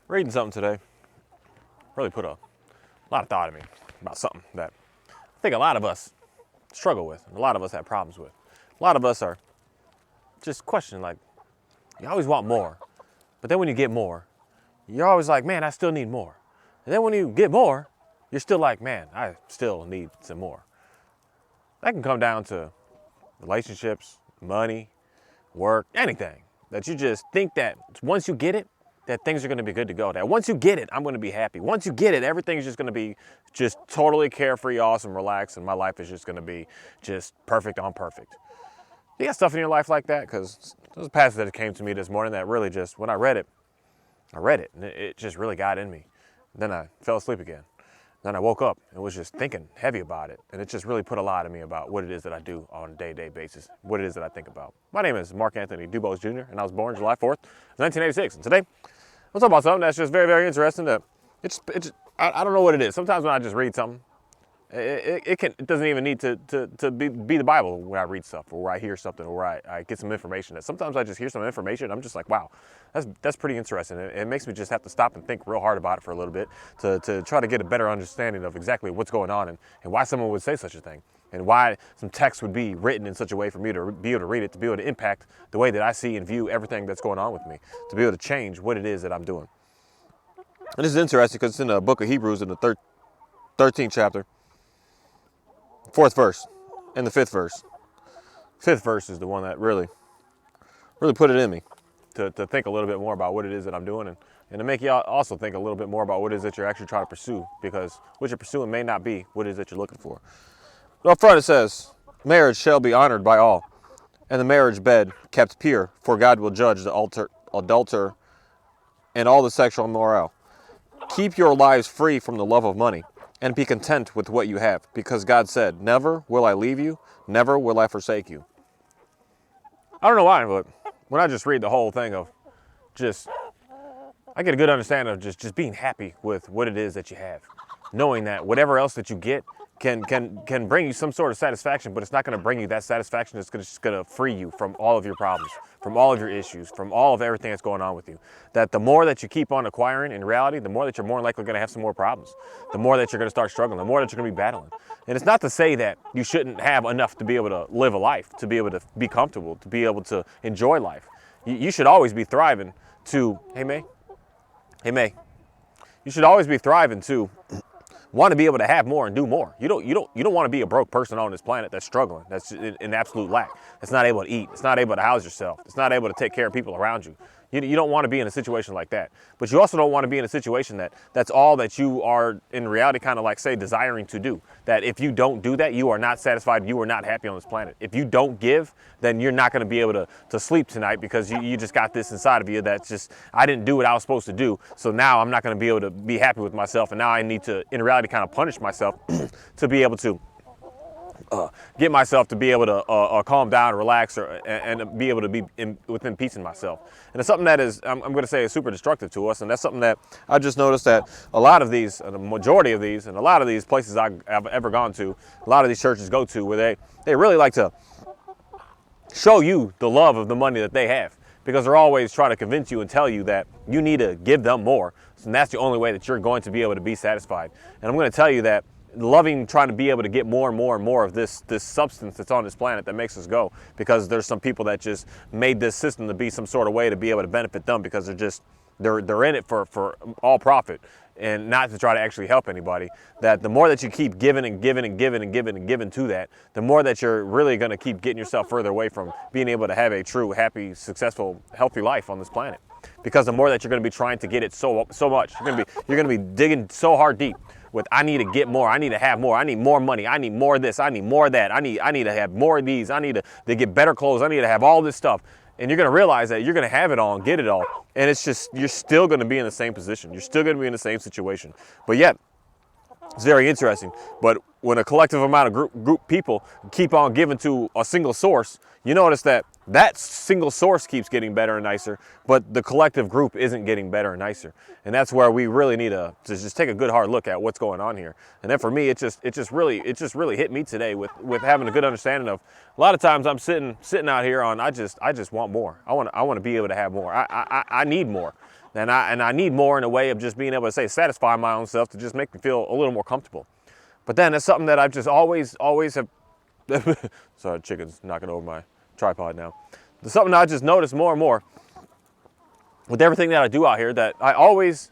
Reading something today really put a lot of thought in me about something that I think a lot of us struggle with, and a lot of us have problems with. A lot of us are just questioning, like, you always want more, but then when you get more, you're always like, man, I still need more. And then when you get more, you're still like, man, I still need some more. That can come down to relationships, money, work, anything. That you just think that once you get it, that things are going to be good to go. That once you get it, I'm going to be happy. Once you get it, everything's just going to be just totally carefree, awesome, relaxed, and my life is just going to be just perfect on perfect. You got stuff in your life like that? Because there's a passage that came to me this morning that really just, when I read it, and it just really got in me. Then I fell asleep again. Then I woke up and was just thinking heavy about it. And it just really put a lot in me about what it is that I do on a day-to-day basis, what it is that I think about. My name is Mark Anthony Dubose Jr., and I was born July 4th, 1986. And today, we'll talk about something that's just very, very interesting. I don't know what it is. Sometimes when I just read something, it doesn't even need to be the Bible when I read stuff or where I hear something or where I get some information. That sometimes I just hear some information and I'm just like, wow, that's pretty interesting. It makes me just have to stop and think real hard about it for a little bit to try to get a better understanding of exactly what's going on and why someone would say such a thing and why some text would be written in such a way for me to be able to read it, to be able to impact the way that I see and view everything that's going on with me, to be able to change what it is that I'm doing. And this is interesting because it's in the book of Hebrews in the 13th chapter. 4th verse and the 5th verse. 5th verse is the one that really put it in me to think a little bit more about what it is that I'm doing and to make you also think a little bit more about what it is that you're actually trying to pursue, because what you're pursuing may not be what it is that you're looking for. But up front it says, marriage shall be honored by all, and the marriage bed kept pure, for God will judge the adulterer and all the sexual immoral. Keep your lives free from the love of money, and be content with what you have, because God said, never will I leave you, never will I forsake you. I don't know why, but when I just read the whole thing of I get a good understanding of just being happy with what it is that you have. Knowing that whatever else that you get can bring you some sort of satisfaction, but it's not going to bring you that satisfaction. It's just going to free you from all of your problems, from all of your issues, from all of everything that's going on with you. That the more that you keep on acquiring in reality, the more that you're more likely going to have some more problems. The more that you're going to start struggling, the more that you're going to be battling. And it's not to say that you shouldn't have enough to be able to live a life, to be able to be comfortable, to be able to enjoy life. You should always be thriving to, hey May, you should always be thriving to want to be able to have more and do more. You don't want to be a broke person on this planet that's struggling, that's in absolute lack, that's not able to eat, that's not able to house yourself, that's not able to take care of people around you. You don't want to be in a situation like that. But you also don't want to be in a situation that's all that you are in reality kind of like, say, desiring to do. That if you don't do that, you are not satisfied, you are not happy on this planet. If you don't give, then you're not going to be able to sleep tonight because you just got this inside of you that's just, I didn't do what I was supposed to do, so now I'm not going to be able to be happy with myself, and now I need to, in reality, kind of punish myself to be able to get myself to be able to calm down, relax, and be able to be within peace in myself. And it's something that is, I'm going to say, is super destructive to us. And that's something that I just noticed that a lot of these, the majority of these, and a lot of these places I've ever gone to, a lot of these churches go to, where they really like to show you the love of the money that they have, because they're always trying to convince you and tell you that you need to give them more. And that's the only way that you're going to be able to be satisfied. And I'm going to tell you that trying to be able to get more and more and more of this substance that's on this planet that makes us go, because there's some people that just made this system to be some sort of way to be able to benefit them, because they're in it for all profit and not to try to actually help anybody. That the more that you keep giving and giving and giving and giving and giving to that, the more that you're really going to keep getting yourself further away from being able to have a true, happy, successful, healthy life on this planet. Because the more that you're going to be trying to get it so much, you're going to be digging so hard deep with, I need to get more, I need to have more, I need more money, I need more of this, I need more of that, I need to have more of these, I need to get better clothes, I need to have all this stuff. And you're going to realize that you're going to have it all and get it all. And it's just, you're still going to be in the same position. You're still going to be in the same situation. But yet, it's very interesting. But when a collective amount of group people keep on giving to a single source, you notice that single source keeps getting better and nicer, but the collective group isn't getting better and nicer. And that's where we really need to just take a good hard look at what's going on here. And then for me, it just really hit me today with having a good understanding of, a lot of times I'm sitting out here on, I just want more. I want to be able to have more. I need more. And I need more in a way of just being able to say satisfy my own self to just make me feel a little more comfortable. But then it's something that I've just always have. Sorry, chicken's knocking over my tripod now. It's something that I just noticed more and more with everything that I do out here, that I always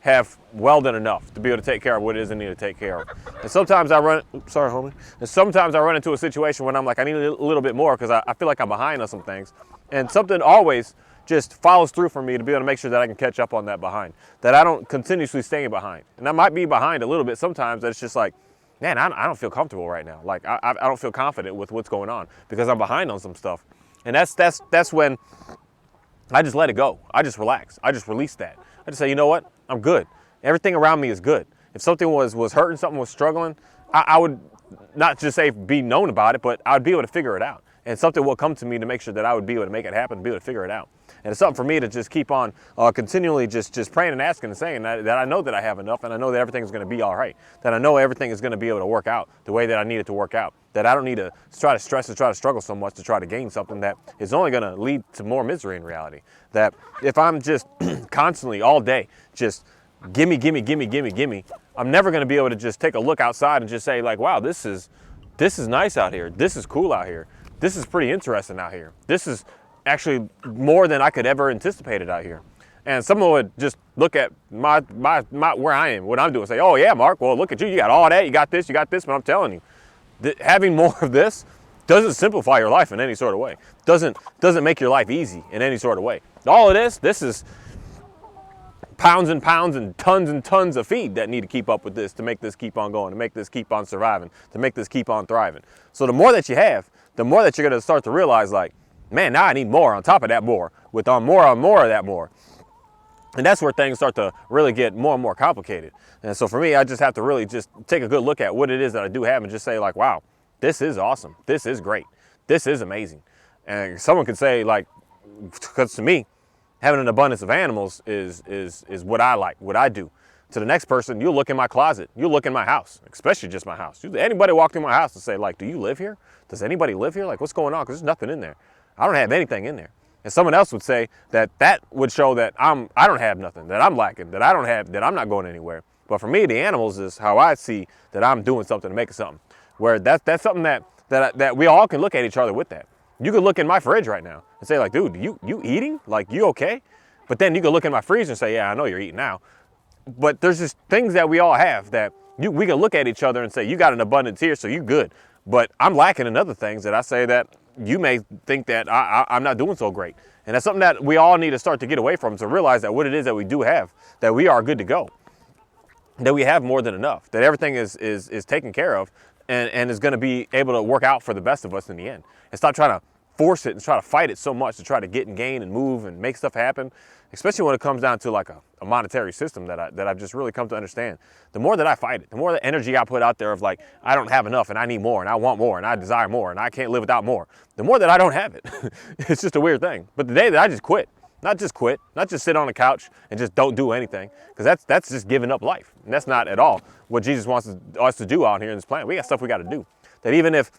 have well done enough to be able to take care of what it is I need to take care of. And sometimes I run, sorry homie, and sometimes I run into a situation when I'm like, I need a little bit more because I feel like I'm behind on some things. And something always just follows through for me to be able to make sure that I can catch up on that behind, that I don't continuously stay behind. And I might be behind a little bit sometimes, that it's just like, man, I don't feel comfortable right now. Like I don't feel confident with what's going on because I'm behind on some stuff. And that's when I just let it go. I just relax. I just release that. I just say, you know what? I'm good. Everything around me is good. If something was hurting, something was struggling, I would not just say be known about it, but I would be able to figure it out. And something will come to me to make sure that I would be able to make it happen, be able to figure it out. And it's something for me to just keep on continually just praying and asking and saying that I know that I have enough, and I know that everything is going to be all right, that I know everything is going to be able to work out the way that I need it to work out, that I don't need to try to stress and try to struggle so much to try to gain something that is only going to lead to more misery in reality. That if I'm just constantly all day just gimme, I'm never going to be able to just take a look outside and just say like, wow, this is nice out here. This is cool out here. This is pretty interesting out here. This is actually more than I could ever anticipated out here. And someone would just look at my where I am, what I'm doing, and say, oh yeah, Mark, well look at you, you got all that, you got this, but I'm telling you, having more of this doesn't simplify your life in any sort of way. Doesn't make your life easy in any sort of way. All of this is pounds and pounds and tons of feed that need to keep up with this to make this keep on going, to make this keep on surviving, to make this keep on thriving. So the more that you have, the more that you're going to start to realize like, man, now I need more on top of that more, with more of that more. And that's where things start to really get more and more complicated. And so for me, I just have to really just take a good look at what it is that I do have and just say like, wow, this is awesome. This is great. This is amazing. And someone could say like, because to me, having an abundance of animals is what I like, what I do. To the next person, you'll look in my closet, you'll look in my house, especially just my house. Anybody walk through my house and say like, do you live here? Does anybody live here? Like, what's going on? Because there's nothing in there. I don't have anything in there. And someone else would say that would show that I don't have nothing, that I'm lacking, that I'm not going anywhere. But for me, the animals is how I see that I'm doing something to make something. Where that's something that we all can look at each other with that. You could look in my fridge right now and say like, dude, you eating? Like, you okay? But then you could look in my freezer and say, yeah, I know you're eating now. But there's just things that we all have that we can look at each other and say, you got an abundance here, so you good. But I'm lacking in other things that I say that you may think that I'm not doing so great. And that's something that we all need to start to get away from, to realize that what it is that we do have, that we are good to go, that we have more than enough, that everything is taken care of and is going to be able to work out for the best of us in the end. And stop trying to force it and try to fight it so much to try to get and gain and move and make stuff happen, especially when it comes down to like a monetary system that I've just really come to understand. The more that I fight it, the more the energy I put out there of like, I don't have enough and I need more and I want more and I desire more and I can't live without more, the more that I don't have it. It's just a weird thing. But the day that I just quit, not just sit on the couch and just don't do anything, because that's just giving up life. And that's not at all what Jesus wants us to do out here in this planet. We got stuff we got to do. That even if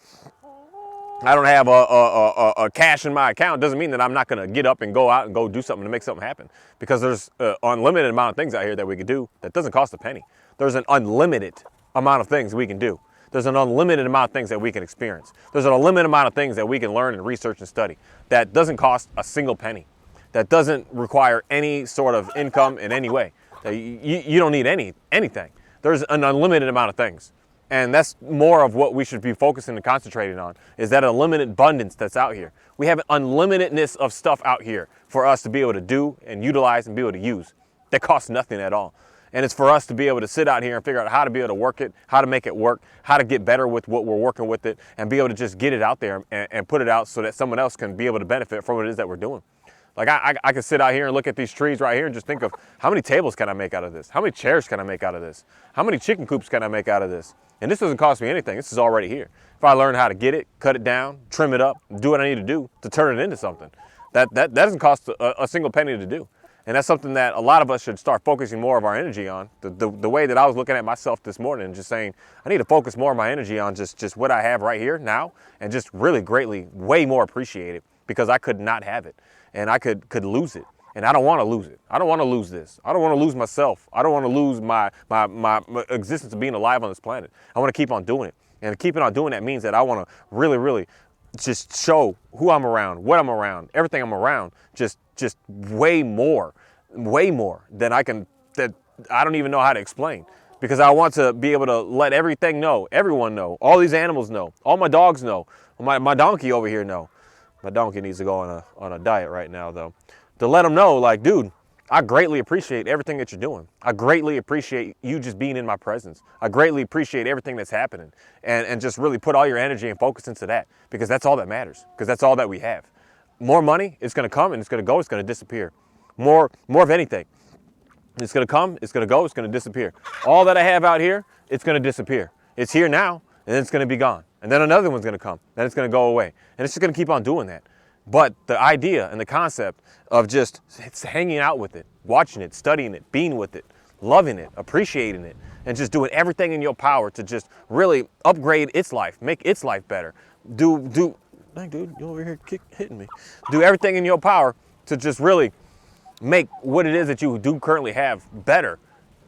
I don't have a cash in my account, doesn't mean that I'm not going to get up and go out and go do something to make something happen. Because there's an unlimited amount of things out here that we can do that doesn't cost a penny. There's an unlimited amount of things we can do. There's an unlimited amount of things that we can experience. There's an unlimited amount of things that we can learn and research and study that doesn't cost a single penny, that doesn't require any sort of income in any way. That you don't need anything. There's an unlimited amount of things. And that's more of what we should be focusing and concentrating on, is that unlimited abundance that's out here. We have an unlimitedness of stuff out here for us to be able to do and utilize and be able to use that costs nothing at all. And it's for us to be able to sit out here and figure out how to be able to work it, how to make it work, how to get better with what we're working with it, and be able to just get it out there and put it out so that someone else can be able to benefit from what it is that we're doing. Like I could sit out here and look at these trees right here and just think of how many tables can I make out of this? How many chairs can I make out of this? How many chicken coops can I make out of this? And this doesn't cost me anything. This is already here. If I learn how to get it, cut it down, trim it up, do what I need to do to turn it into something, that doesn't cost a single penny to do. And that's something that a lot of us should start focusing more of our energy on. The way that I was looking at myself this morning and just saying, I need to focus more of my energy on just what I have right here now, and just really greatly, way more appreciate it, because I could not have it and I could lose it. And I don't want to lose it. I don't want to lose this. I don't want to lose myself. I don't want to lose my existence of being alive on this planet. I want to keep on doing it. And keeping on doing that means that I want to really, really just show who I'm around, what I'm around, everything I'm around, just way more than that I don't even know how to explain. Because I want to be able to let everything know, everyone know, all these animals know, all my dogs know, my donkey over here know. My donkey needs to go on a diet right now, though. To let them know, like, dude, I greatly appreciate everything that you're doing. I greatly appreciate you just being in my presence. I greatly appreciate everything that's happening. And just really put all your energy and focus into that, because that's all that matters, because that's all that we have. More money, it's going to come and it's going to go, it's going to disappear. More of anything. It's going to come, it's going to go, it's going to disappear. All that I have out here, it's going to disappear. It's here now, and then it's going to be gone. And then another one's going to come, then it's going to go away. And it's just going to keep on doing that. But the idea and the concept of just hanging out with it, watching it, studying it, being with it, loving it, appreciating it, and just doing everything in your power to just really upgrade its life, make its life better. Dang, dude, you over here hitting me. Do everything in your power to just really make what it is that you do currently have better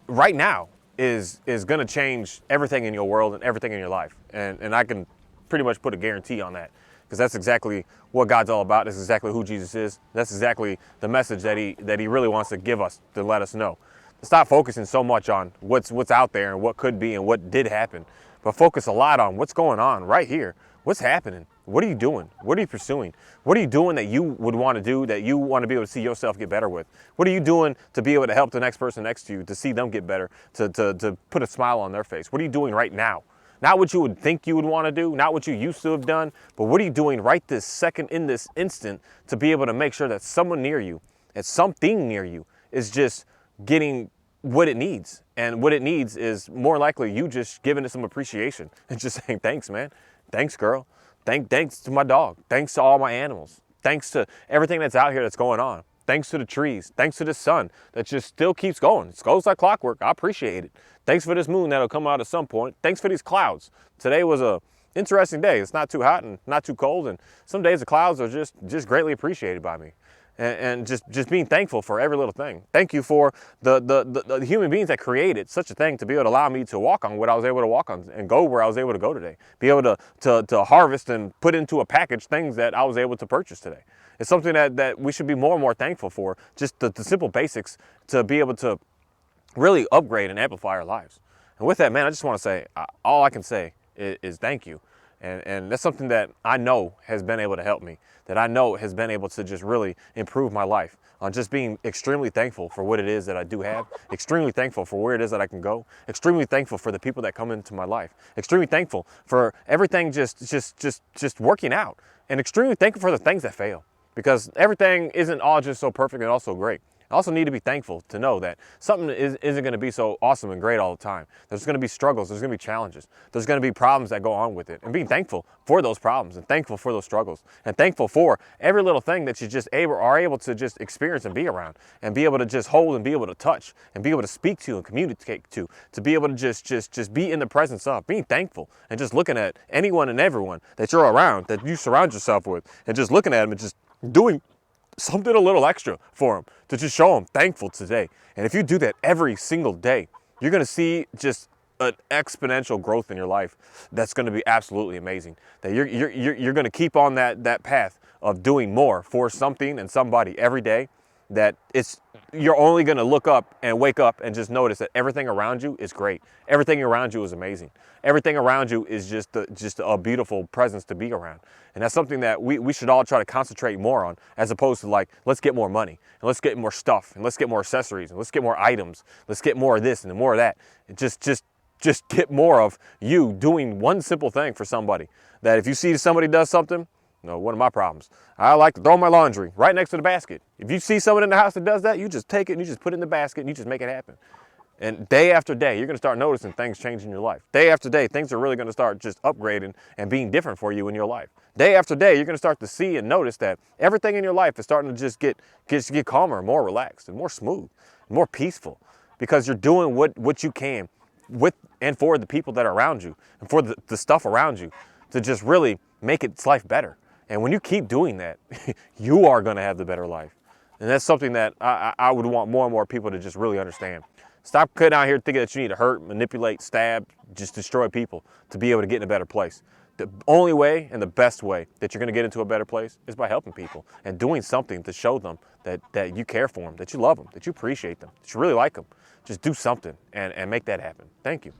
right now is going to change everything in your world and everything in your life. And I can pretty much put a guarantee on that, because that's exactly what God's all about. That's exactly who Jesus is. That's exactly the message that he really wants to give us, to let us know. Stop focusing so much on what's out there and what could be and what did happen, but focus a lot on what's going on right here. What's happening? What are you doing? What are you pursuing? What are you doing that you would want to do, that you want to be able to see yourself get better with? What are you doing to be able to help the next person next to you, to see them get better, to put a smile on their face? What are you doing right now? Not what you would think you would want to do, not what you used to have done, but what are you doing right this second, in this instant, to be able to make sure that someone near you, and something near you, is just getting what it needs. And what it needs is more likely you just giving it some appreciation and just saying, thanks, man. Thanks, girl. Thanks to my dog. Thanks to all my animals. Thanks to everything that's out here that's going on. Thanks to the trees. Thanks to the sun that just still keeps going. It goes like clockwork. I appreciate it. Thanks for this moon that'll come out at some point. Thanks for these clouds. Today was a interesting day. It's not too hot and not too cold, and some days the clouds are just greatly appreciated by me. And just being thankful for every little thing. Thank you for the human beings that created such a thing to be able to allow me to walk on what I was able to walk on and go where I was able to go today. Be able to harvest and put into a package things that I was able to purchase today. It's something that we should be more and more thankful for, just the simple basics to be able to really upgrade and amplify our lives. And with that, man, I just want to say, all I can say is thank you. And that's something that I know has been able to help me, that I know has been able to just really improve my life, on just being extremely thankful for what it is that I do have, extremely thankful for where it is that I can go, extremely thankful for the people that come into my life, extremely thankful for everything just working out, and extremely thankful for the things that fail, because everything isn't all just so perfect and also great. I also need to be thankful to know that something isn't going to be so awesome and great all the time. There's going to be struggles, there's going to be challenges, there's going to be problems that go on with it. And being thankful for those problems and thankful for those struggles and thankful for every little thing that you just are able to just experience and be around and be able to just hold and be able to touch and be able to speak to and communicate to be able to just be in the presence of, being thankful and just looking at anyone and everyone that you're around, that you surround yourself with, and just looking at them and just doing something a little extra for them, to just show them thankful today. And if you do that every single day, you're going to see just an exponential growth in your life that's going to be absolutely amazing. That you're going to keep on that path of doing more for something and somebody every day, that you're only going to look up and wake up and just notice that everything around you is great. Everything around you is amazing. Everything around you is just a beautiful presence to be around. And that's something that we should all try to concentrate more on, as opposed to like, let's get more money and let's get more stuff and let's get more accessories and let's get more items. Let's get more of this and more of that. Just get more of you doing one simple thing for somebody. That if you see somebody does something, no, one of my problems, I like to throw my laundry right next to the basket. If you see someone in the house that does that, you just take it and you just put it in the basket and you just make it happen. And day after day, you're going to start noticing things change in your life. Day after day, things are really going to start just upgrading and being different for you in your life. Day after day, you're going to start to see and notice that everything in your life is starting to just get calmer, more relaxed, and more smooth, and more peaceful, because you're doing what you can with and for the people that are around you and for the stuff around you to just really make its life better. And when you keep doing that, you are going to have the better life. And that's something that I would want more and more people to just really understand. Stop cutting out here thinking that you need to hurt, manipulate, stab, just destroy people to be able to get in a better place. The only way and the best way that you're going to get into a better place is by helping people and doing something to show them that you care for them, that you love them, that you appreciate them, that you really like them. Just do something and make that happen. Thank you.